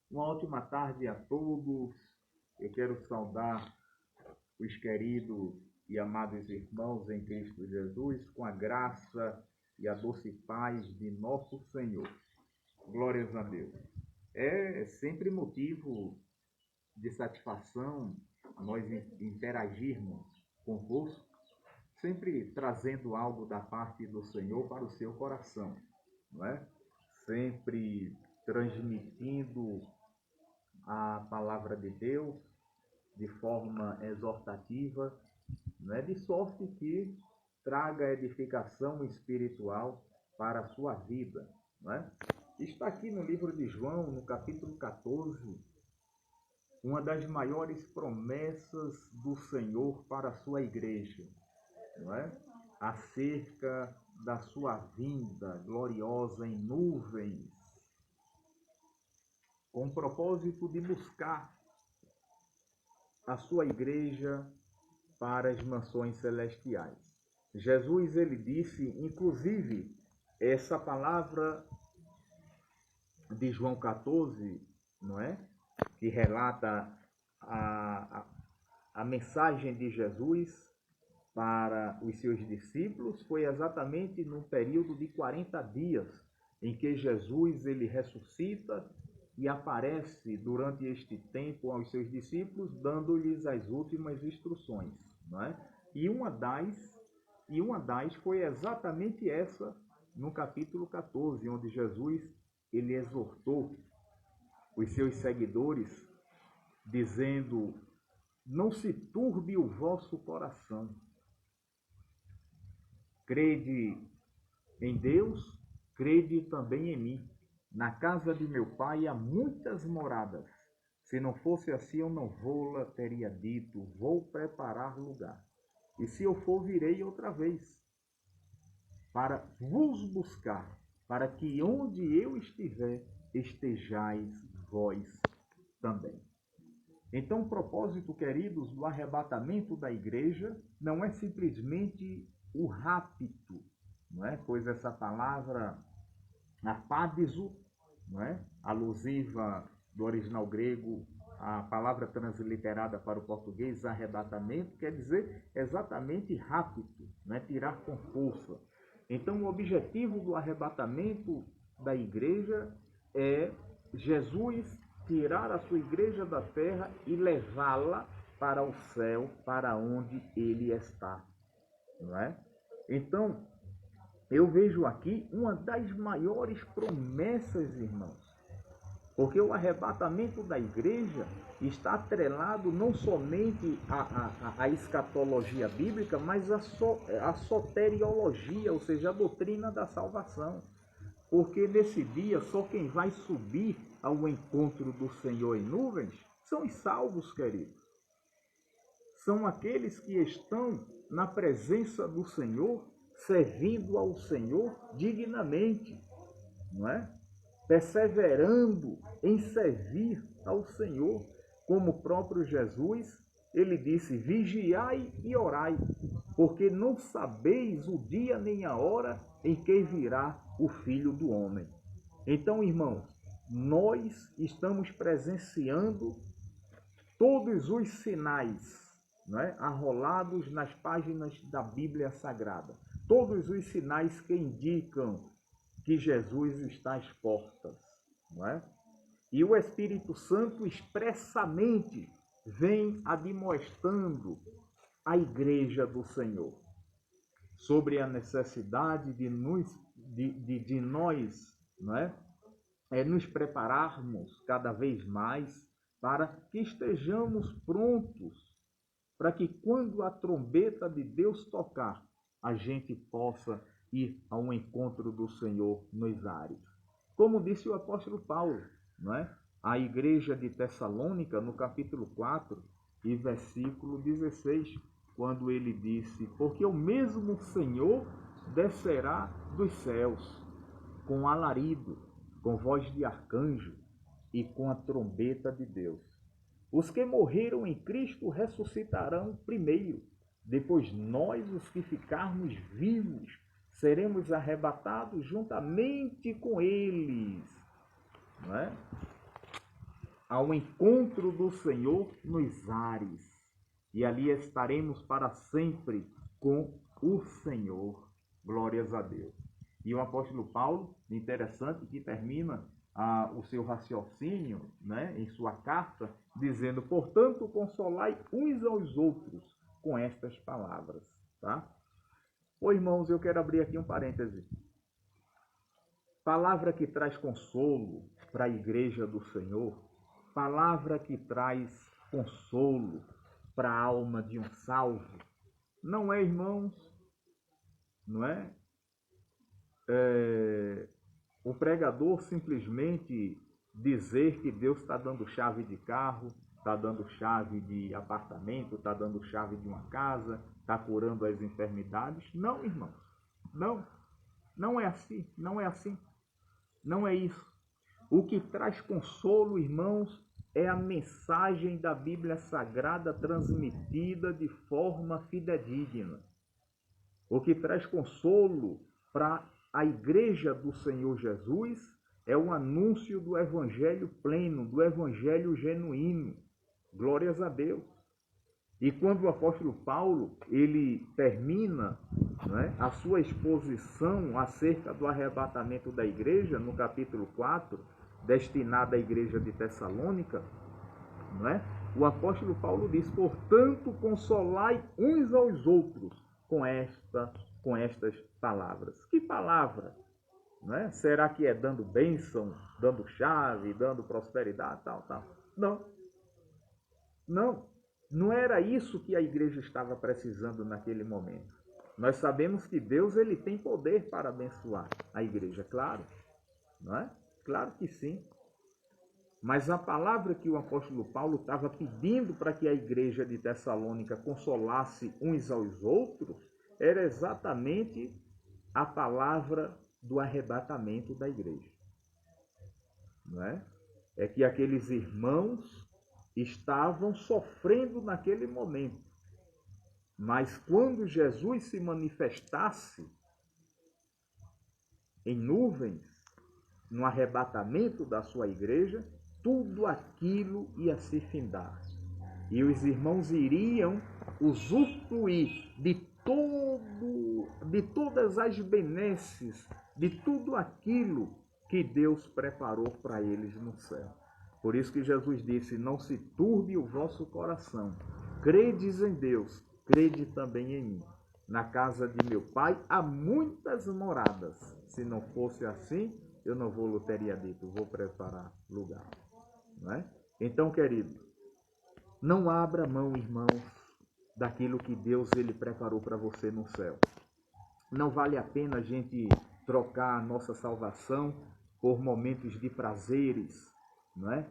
Uma ótima tarde a todos. Eu quero saudar os queridos e amados irmãos em Cristo Jesus com a graça e a doce paz de nosso Senhor. Glórias a Deus. É sempre motivo de satisfação nós interagirmos convosco, sempre trazendo algo da parte do Senhor para o seu coração, não é? Sempre transmitindo a palavra de Deus de forma exortativa, né, de sorte que traga edificação espiritual para a sua vida. Né? Está aqui no livro de João, no capítulo 14, uma das maiores promessas do Senhor para a sua igreja, não é? Acerca da sua vinda gloriosa em nuvens, com o propósito de buscar a sua igreja para as mansões celestiais. Jesus, ele disse, inclusive, essa palavra de João 14, não é? Que relata a mensagem de Jesus para os seus discípulos, foi exatamente no período de 40 dias em que Jesus ele ressuscita e aparece durante este tempo aos seus discípulos, dando-lhes as últimas instruções. Não é? E uma das foi exatamente essa no capítulo 14, onde Jesus ele exortou os seus seguidores, dizendo: não se turbe o vosso coração. Crede em Deus, crede também em mim. Na casa de meu pai há muitas moradas. Se não fosse assim, eu não vou-la teria dito, vou preparar lugar. E se eu for, virei outra vez, para vos buscar, para que onde eu estiver, estejais vós também. Então, o propósito, queridos, do arrebatamento da igreja não é simplesmente o rapto, não é? Pois essa palavra apádiso, não é? Alusiva do original grego, a palavra transliterada para o português, arrebatamento, quer dizer exatamente rapto, né? Tirar com força. Então, o objetivo do arrebatamento da igreja é Jesus tirar a sua igreja da terra e levá-la para o céu, para onde ele está. Não é? Então, eu vejo aqui uma das maiores promessas, irmãos, porque o arrebatamento da igreja está atrelado não somente à escatologia bíblica, mas à soteriologia, ou seja, a doutrina da salvação. Porque nesse dia só quem vai subir ao encontro do Senhor em nuvens são os salvos, queridos. São aqueles que estão na presença do Senhor, servindo ao Senhor dignamente, não é? Perseverando em servir ao Senhor, como o próprio Jesus, ele disse: vigiai e orai, porque não sabeis o dia nem a hora em que virá o Filho do Homem. Então, irmãos, nós estamos presenciando todos os sinais, não é? Arrolados nas páginas da Bíblia Sagrada. Todos os sinais que indicam que Jesus está às portas, não é? E o Espírito Santo expressamente vem admoestando a igreja do Senhor sobre a necessidade de nós, não é? Nos prepararmos cada vez mais para que estejamos prontos, para que quando a trombeta de Deus tocar, a gente possa ir ao encontro do Senhor nos ares. Como disse o apóstolo Paulo, não é? A igreja de Tessalônica, no capítulo 4 e versículo 16, quando ele disse: porque o mesmo Senhor descerá dos céus com alarido, com voz de arcanjo e com a trombeta de Deus. Os que morreram em Cristo ressuscitarão primeiro. Depois nós, os que ficarmos vivos, seremos arrebatados juntamente com eles. Não é? ao encontro do Senhor nos ares. E ali estaremos para sempre com o Senhor. Glórias a Deus. E o apóstolo Paulo, interessante que termina o seu raciocínio, né, em sua carta, dizendo: portanto, consolai uns aos outros com estas palavras. Tá? Ô, irmãos, eu quero abrir aqui um parêntese. Palavra que traz consolo para a igreja do Senhor, palavra que traz consolo para a alma de um salvo, não é, irmãos, não é? O pregador simplesmente dizer que Deus está dando chave de carro, está dando chave de apartamento, está dando chave de uma casa, está curando as enfermidades. Não, irmãos, não é assim, não é assim, não é isso. O que traz consolo, irmãos, é a mensagem da Bíblia Sagrada transmitida de forma fidedigna. O que traz consolo para a igreja do Senhor Jesus é o anúncio do evangelho pleno, do evangelho genuíno. Glórias a Deus. E quando o apóstolo Paulo ele termina, né, a sua exposição acerca do arrebatamento da igreja, no capítulo 4, destinado à igreja de Tessalônica, né, o apóstolo Paulo diz: portanto, consolai uns aos outros com estas palavras. Que palavra? Né? Será que é dando bênção, dando chave, dando prosperidade, tal? Não era isso que a igreja estava precisando naquele momento. Nós sabemos que Deus ele tem poder para abençoar a igreja, claro, não é? Claro que sim. Mas a palavra que o apóstolo Paulo estava pedindo para que a igreja de Tessalônica consolasse uns aos outros era exatamente a palavra do arrebatamento da igreja. Não é? É que aqueles irmãos estavam sofrendo naquele momento. Mas quando Jesus se manifestasse em nuvens, no arrebatamento da sua igreja, tudo aquilo ia se findar. E os irmãos iriam usufruir de todas as benesses, de tudo aquilo que Deus preparou para eles no céu. Por isso que Jesus disse: não se turbe o vosso coração. Credes em Deus, crede também em mim. Na casa de meu Pai há muitas moradas. Se não fosse assim, eu não vou teria dito, vou preparar lugar. Não é? Então, querido, não abra mão, irmãos, daquilo que Deus ele preparou para você no céu. Não vale a pena a gente trocar a nossa salvação por momentos de prazeres, não é?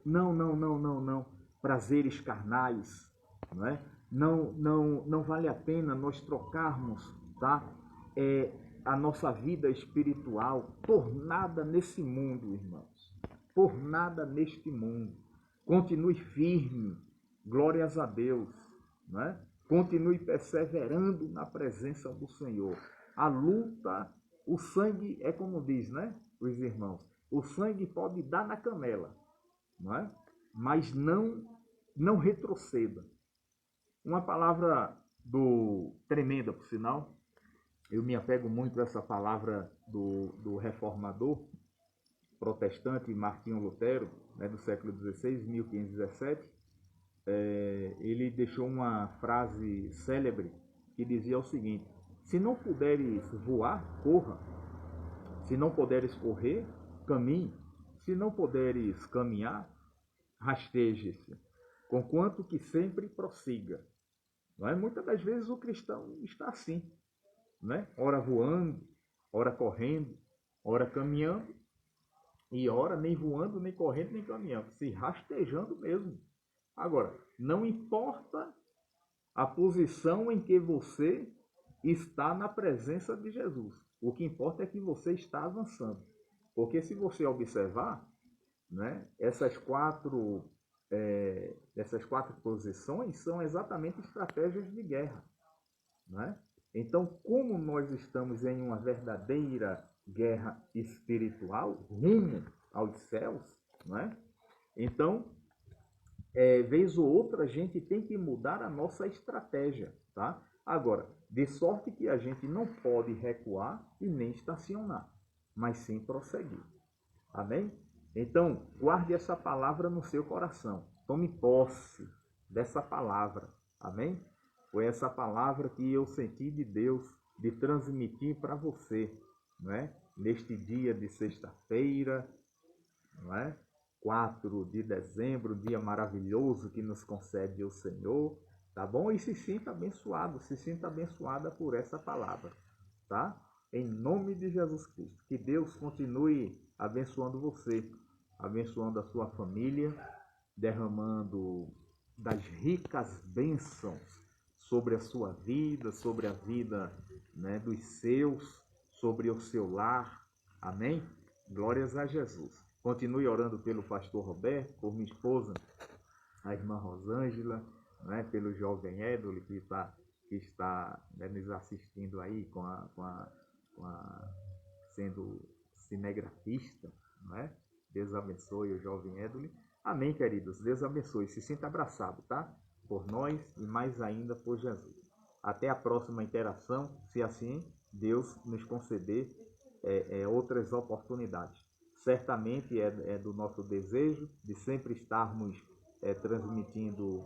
Não. Prazeres carnais, não é? Não vale a pena nós trocarmos, tá? A nossa vida espiritual por nada nesse mundo, irmãos. Por nada neste mundo. Continue firme, glórias a Deus, não é? Continue perseverando na presença do Senhor. A luta, o sangue é como diz, né, os irmãos, o sangue pode dar na canela, não é? Mas não retroceda. Uma palavra tremenda, por sinal, eu me apego muito a essa palavra do reformador protestante Martinho Lutero, né, do século XVI, 1517. Ele deixou uma frase célebre que dizia o seguinte: se não puderes voar, corra. Se não puderes correr, caminhe. Se não puderes caminhar, rasteje-se, conquanto que sempre prossiga. Não é? Muitas das vezes o cristão está assim, né? Ora voando, ora correndo, ora caminhando, e ora nem voando, nem correndo, nem caminhando, se rastejando mesmo. Agora, não importa a posição em que você está na presença de Jesus. O que importa é que você está avançando. Porque se você observar, né, essas quatro posições são exatamente estratégias de guerra. Né? Então, como nós estamos em uma verdadeira guerra espiritual, rumo aos céus, não é? Então, vez ou outra, a gente tem que mudar a nossa estratégia, tá? Agora, de sorte que a gente não pode recuar e nem estacionar, mas sim prosseguir. Amém? Então, guarde essa palavra no seu coração. Tome posse dessa palavra. Amém? Foi essa palavra que eu senti de Deus de transmitir para você, não é? Neste dia de sexta-feira, não é? 4 de dezembro, dia maravilhoso que nos concede o Senhor, tá bom? E se sinta abençoado, se sinta abençoada por essa palavra, tá? Em nome de Jesus Cristo. Que Deus continue abençoando você, abençoando a sua família, derramando das ricas bênçãos sobre a sua vida, sobre a vida, né, dos seus, sobre o seu lar. Amém? Glórias a Jesus. Continue orando pelo pastor Roberto, por minha esposa, a irmã Rosângela, né, pelo jovem Edoli que está né, nos assistindo aí sendo cinegrafista, né? Deus abençoe o jovem Edoli. Amém, queridos. Deus abençoe. Se sinta abraçado, tá? Por nós e mais ainda por Jesus. Até a próxima interação, se assim Deus nos conceder outras oportunidades. Certamente é do nosso desejo de sempre estarmos transmitindo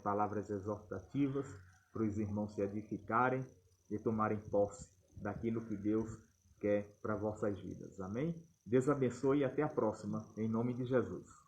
palavras exortativas para os irmãos se edificarem e tomarem posse daquilo que Deus quer para vossas vidas. Amém? Deus abençoe e até a próxima, em nome de Jesus.